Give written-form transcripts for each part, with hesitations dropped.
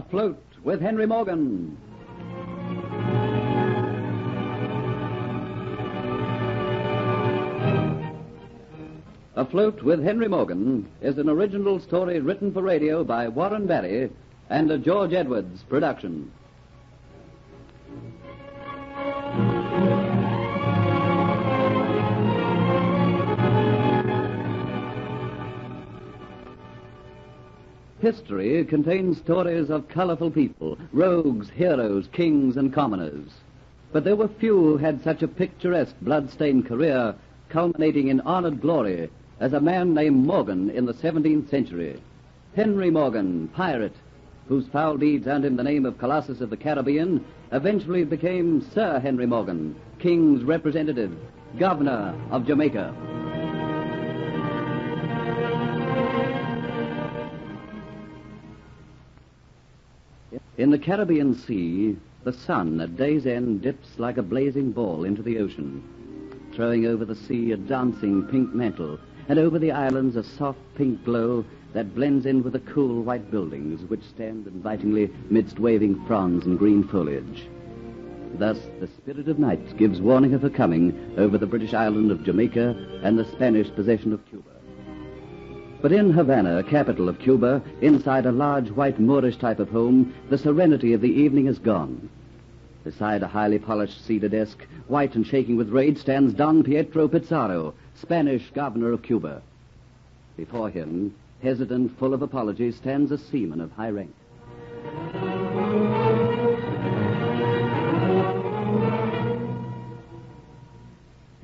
Afloat with Henry Morgan. Afloat with Henry Morgan is an original story written for radio by Warren Barry and a George Edwards production. History contains stories of colorful people, rogues, heroes, kings, and commoners. But there were few who had such a picturesque, blood-stained career, culminating in honored glory, as a man named Morgan in the 17th century. Henry Morgan, pirate, whose foul deeds earned him the name of Colossus of the Caribbean, eventually became Sir Henry Morgan, King's representative, Governor of Jamaica. In the Caribbean Sea, the sun at day's end dips like a blazing ball into the ocean, throwing over the sea a dancing pink mantle, and over the islands a soft pink glow that blends in with the cool white buildings which stand invitingly midst waving fronds and green foliage. Thus, the spirit of night gives warning of her coming over the British island of Jamaica and the Spanish possession of Cuba. But in Havana, capital of Cuba, inside a large white Moorish type of home, the serenity of the evening is gone. Beside a highly polished cedar desk, white and shaking with rage, stands Don Pietro Pizarro, Spanish governor of Cuba. Before him, hesitant, full of apologies, stands a seaman of high rank.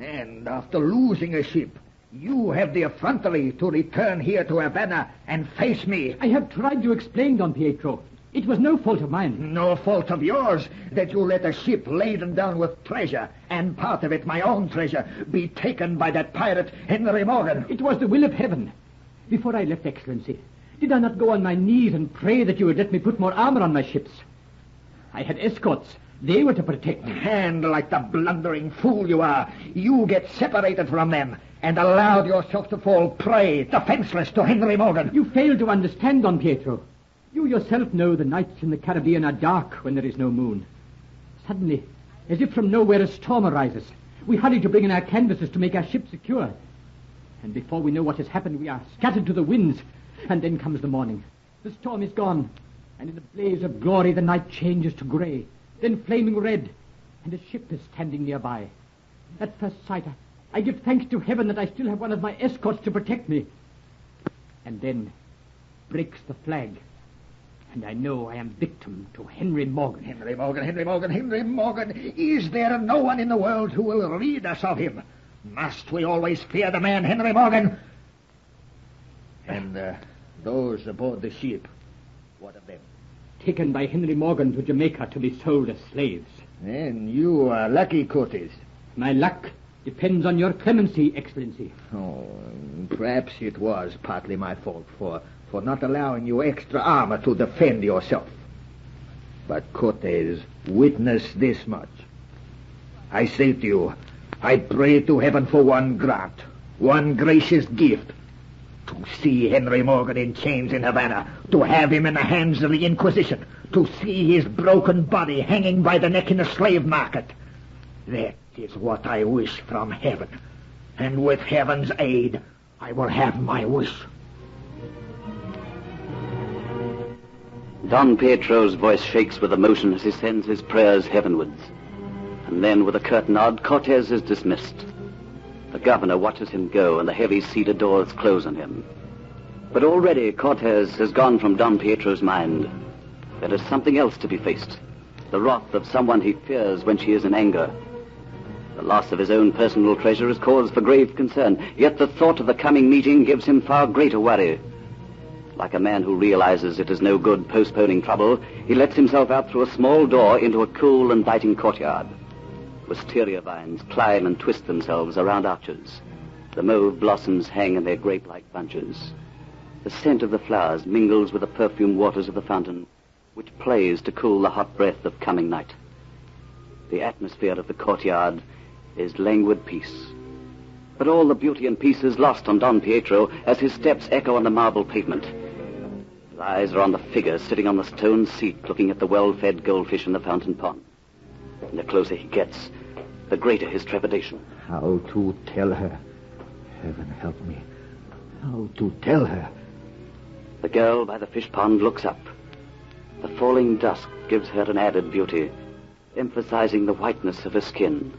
And after losing a ship, you have the effrontery to return here to Havana and face me. I have tried to explain, Don Pietro. It was no fault of mine. No fault of yours that you let a ship laden down with treasure, and part of it, my own treasure, be taken by that pirate, Henry Morgan. It was the will of heaven. Before I left, Excellency, did I not go on my knees and pray that you would let me put more armor on my ships? I had escorts. They were to protect me. And like the blundering fool you are, you get separated from them and allowed yourself to fall prey, defenseless, to Henry Morgan. You fail to understand, Don Pietro. You yourself know the nights in the Caribbean are dark when there is no moon. Suddenly, as if from nowhere, a storm arises. We hurry to bring in our canvases to make our ship secure. And before we know what has happened, we are scattered to the winds. And then comes the morning. The storm is gone, and in the blaze of glory the night changes to grey, then flaming red, and a ship is standing nearby. At first sight, I give thanks to heaven that I still have one of my escorts to protect me. And then breaks the flag, and I know I am victim to Henry Morgan. Henry Morgan, Henry Morgan, Henry Morgan. Is there no one in the world who will rid us of him? Must we always fear the man Henry Morgan? And those aboard the ship, what of them? Taken by Henry Morgan to Jamaica to be sold as slaves. Then you are lucky, Cortes. My luck depends on your clemency, Excellency. Oh, perhaps it was partly my fault for not allowing you extra armor to defend yourself. But Cortes, witness this much. I say to you, I pray to heaven for one grant, one gracious gift, to see Henry Morgan in chains in Havana, to have him in the hands of the Inquisition, to see his broken body hanging by the neck in the slave market. That is what I wish from heaven, and with heaven's aid, I will have my wish. Don Pietro's voice shakes with emotion as he sends his prayers heavenwards. And then, with a curt nod, Cortes is dismissed. The governor watches him go, and the heavy cedar doors close on him. But already Cortes has gone from Don Pietro's mind. There is something else to be faced. The wrath of someone he fears when she is in anger. The loss of his own personal treasure is cause for grave concern, yet the thought of the coming meeting gives him far greater worry. Like a man who realizes it is no good postponing trouble, he lets himself out through a small door into a cool, inviting courtyard. Wisteria vines climb and twist themselves around arches. The mauve blossoms hang in their grape-like bunches. The scent of the flowers mingles with the perfumed waters of the fountain, which plays to cool the hot breath of coming night. The atmosphere of the courtyard is languid peace. But all the beauty and peace is lost on Don Pietro as his steps echo on the marble pavement. His eyes are on the figure sitting on the stone seat looking at the well-fed goldfish in the fountain pond. And the closer he gets, the greater his trepidation. How to tell her? Heaven help me. How to tell her? The girl by the fish pond looks up. The falling dusk gives her an added beauty, emphasizing the whiteness of her skin.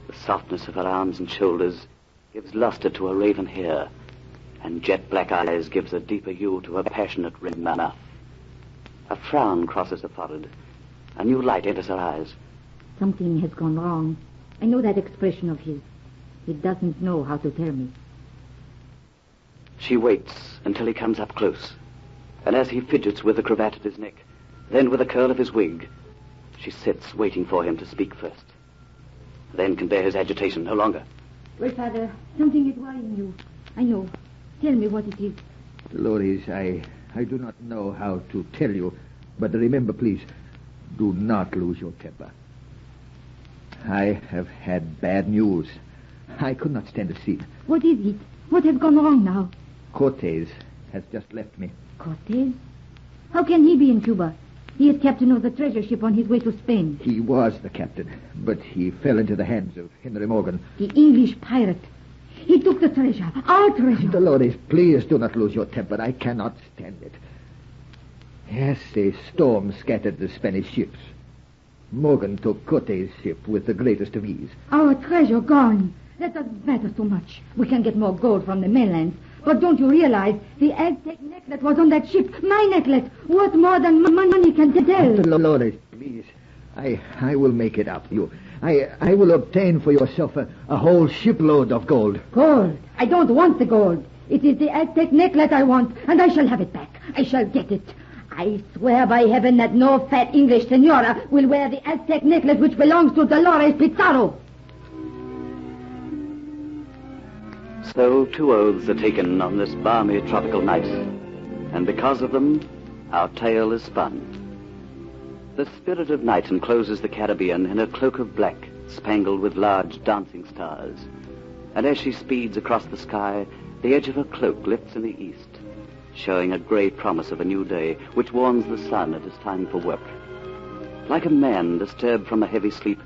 The softness of her arms and shoulders gives luster to her raven hair, and jet-black eyes gives a deeper hue to her passionate red mouth. A frown crosses her forehead. A new light enters her eyes. Something has gone wrong. I know that expression of his. He doesn't know how to tell me. She waits until he comes up close, and as he fidgets with the cravat at his neck, then with a curl of his wig, she sits waiting for him to speak first. Then can bear his agitation no longer. Well, Father, something is worrying you. I know. Tell me what it is. Dolores, I do not know how to tell you, but remember, please, do not lose your temper. I have had bad news. I could not stand to see it. What is it? What has gone wrong now? Cortez has just left me. Cortez? How can he be in Cuba? He is captain of the treasure ship on his way to Spain. He was the captain, but he fell into the hands of Henry Morgan. The English pirate. He took the treasure, our treasure. Dolores, please do not lose your temper. I cannot stand it. Yes, a storm scattered the Spanish ships. Morgan took Cortez' ship with the greatest of ease. Our treasure gone. That doesn't matter so much. We can get more gold from the mainland. But don't you realize the Aztec necklace was on that ship? My necklace, worth more than money can tell. Dolores, please. I will make it up. I will obtain for yourself a whole shipload of gold. Gold? I don't want the gold. It is the Aztec necklace I want, and I shall have it back. I shall get it. I swear by heaven that no fat English senora will wear the Aztec necklace which belongs to Dolores Pizarro. So 2 oaths are taken on this balmy tropical night, and because of them, our tale is spun. The spirit of night encloses the Caribbean in a cloak of black, spangled with large dancing stars. And as she speeds across the sky, the edge of her cloak lifts in the east, showing a grey promise of a new day, which warns the sun it is time for work. Like a man disturbed from a heavy sleep,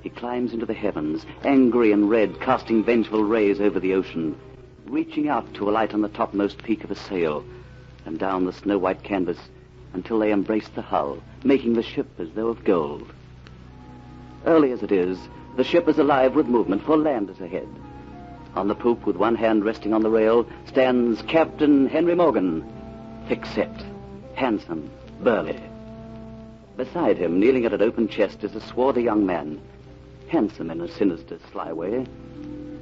he climbs into the heavens, angry and red, casting vengeful rays over the ocean, reaching out to alight on the topmost peak of a sail, and down the snow-white canvas until they embrace the hull, making the ship as though of gold. Early as it is, the ship is alive with movement, for land is ahead. On the poop, with one hand resting on the rail, stands Captain Henry Morgan, thick-set, handsome, burly. Beside him, kneeling at an open chest, is a swarthy young man, handsome in a sinister, sly way.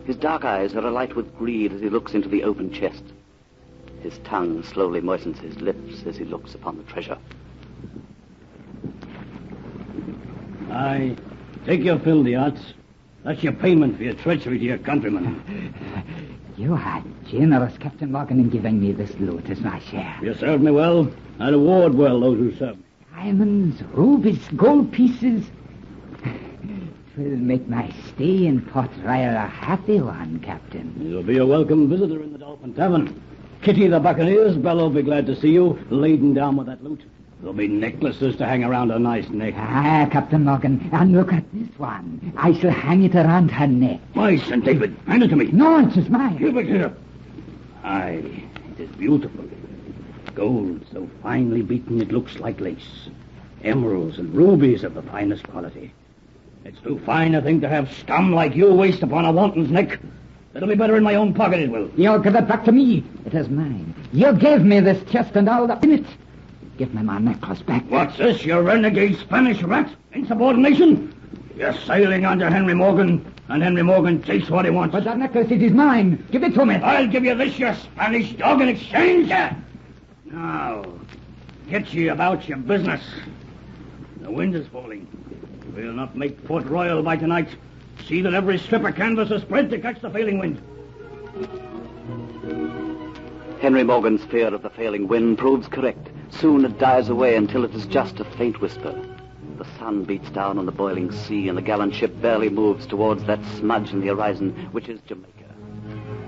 His dark eyes are alight with greed as he looks into the open chest. His tongue slowly moistens his lips as he looks upon the treasure. Aye, take your fill, the odds. That's your payment for your treachery to your countrymen. You are generous, Captain Morgan, in giving me this loot as my share. You served me well. I reward well those who serve me. Diamonds, rubies, gold pieces. It will make my stay in Port Royal a happy one, Captain. You'll be a welcome visitor in the Dolphin Tavern. Kitty the Buccaneers, Bella will be glad to see you, laden down with that loot. There'll be necklaces to hang around her nice neck. Ah, Captain Morgan, and look at this one. I shall hang it around her neck. Why, St. David, hand it to me. No, it is mine. Give it here. Aye, it is beautiful. Gold so finely beaten it looks like lace. Emeralds and rubies of the finest quality. It's too fine a thing to have scum like you waste upon a wanton's neck. It'll be better in my own pocket, it will. You'll give it back to me. It is mine. You gave me this chest and all that's in it. Give me my necklace back. What's this, you renegade Spanish rat? Insubordination? You're sailing under Henry Morgan, and Henry Morgan takes what he wants. But that necklace, it is mine. Give it to me. I'll give you this, you Spanish dog, in exchange. Now, get ye about your business. The wind is falling. We'll not make Port Royal by tonight. See that every strip of canvas is spread to catch the failing wind. Henry Morgan's fear of the failing wind proves correct. Soon it dies away until it is just a faint whisper. The sun beats down on the boiling sea, and the gallant ship barely moves towards that smudge in the horizon, which is Jamaica.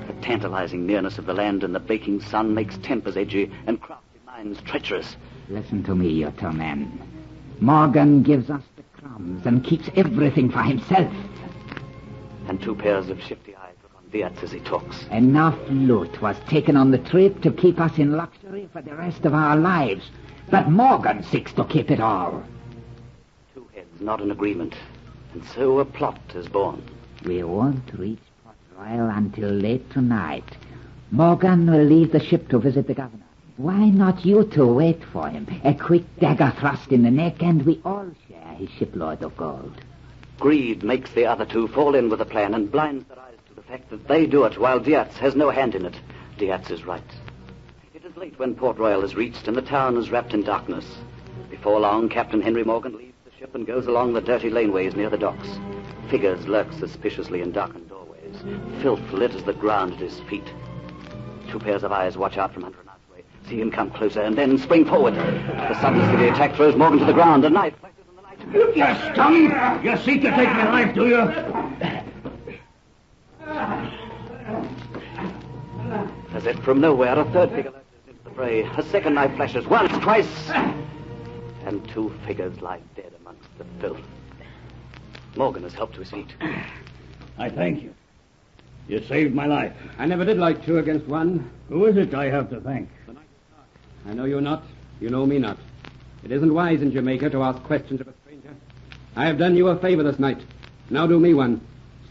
The tantalizing nearness of the land and the baking sun makes tempers edgy and crafty minds Mine's treacherous. Listen to me, you two men. Morgan gives us the crumbs and keeps everything for himself. And 2 pairs of shifty eyes look on Diaz as he talks. Enough loot was taken on the trip to keep us in luxury for the rest of our lives. But Morgan seeks to keep it all. 2 heads not in agreement. And so a plot is born. We won't reach Port Royal until late tonight. Morgan will leave the ship to visit the governor. Why not you two wait for him? A quick dagger thrust in the neck, and we all share his shipload of gold. Greed makes the other 2 fall in with the plan and blinds their eyes to the fact that they do it while Diaz has no hand in it. Diaz is right. It is late when Port Royal is reached and the town is wrapped in darkness. Before long, Captain Henry Morgan leaves the ship and goes along the dirty laneways near the docks. Figures lurk suspiciously in darkened doorways. Filth litters the ground at his feet. 2 pairs of eyes watch out from under an archway, see him come closer, and then spring forward. The suddenness of the attack throws Morgan to the ground. A knife flashes in the night. You're stung? You seek to take my life, do you? As if from nowhere, a 3rd figure lurches into the fray. A second knife flashes once, twice, and 2 figures lie dead amongst the filth. Morgan is helped to his feet. I thank you. You saved my life. I never did like 2 against 1. Who is it I have to thank? I know you not. You know me not. It isn't wise in Jamaica to ask questions of a stranger. I have done you a favor this night. Now do me one.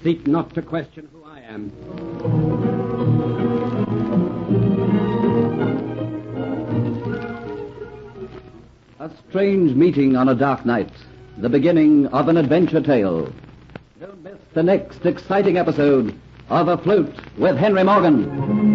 Seek not to question who I am. A strange meeting on a dark night. The beginning of an adventure tale. Don't miss the next exciting episode of Afloat with Henry Morgan.